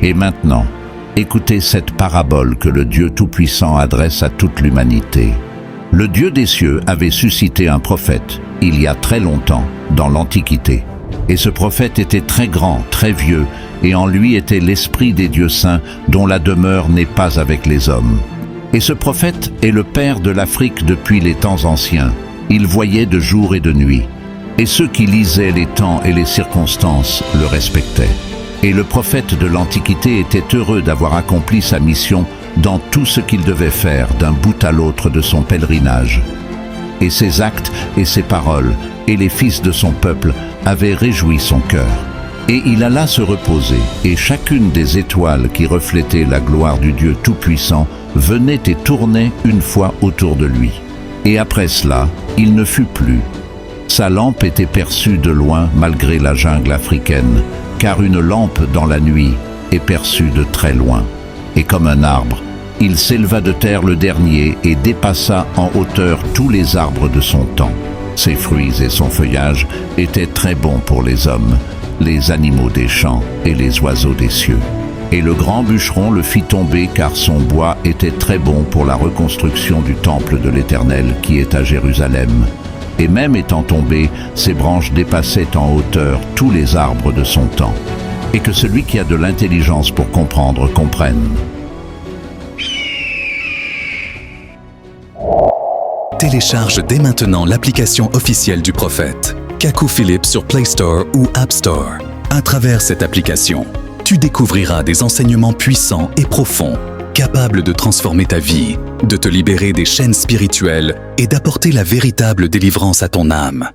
Et maintenant, écoutez cette parabole que le Dieu Tout-Puissant adresse à toute l'humanité. Le Dieu des cieux avait suscité un prophète, il y a très longtemps, dans l'Antiquité. Et ce prophète était très grand, très vieux, et en lui était l'Esprit des dieux saints, dont la demeure n'est pas avec les hommes. Et ce prophète est le père de l'Afrique depuis les temps anciens. Il voyait de jour et de nuit. Et ceux qui lisaient les temps et les circonstances le respectaient. Et le prophète de l'Antiquité était heureux d'avoir accompli sa mission dans tout ce qu'il devait faire d'un bout à l'autre de son pèlerinage. Et ses actes et ses paroles, et les fils de son peuple, avaient réjoui son cœur. Et il alla se reposer, et chacune des étoiles qui reflétaient la gloire du Dieu Tout-Puissant venait et tournait une fois autour de lui. Et après cela, il ne fut plus. Sa lampe était perçue de loin malgré la jungle africaine, car une lampe dans la nuit est perçue de très loin. Et comme un arbre, il s'éleva de terre le dernier et dépassa en hauteur tous les arbres de son temps. Ses fruits et son feuillage étaient très bons pour les hommes, les animaux des champs et les oiseaux des cieux. Et le grand bûcheron le fit tomber car son bois était très bon pour la reconstruction du temple de l'Éternel qui est à Jérusalem. Et même étant tombé, ses branches dépassaient en hauteur tous les arbres de son temps. Et que celui qui a de l'intelligence pour comprendre comprenne. Télécharge dès maintenant l'application officielle du prophète, Kakou Philippe sur Play Store ou App Store. À travers cette application, tu découvriras des enseignements puissants et profonds, capables de transformer ta vie, de te libérer des chaînes spirituelles et d'apporter la véritable délivrance à ton âme.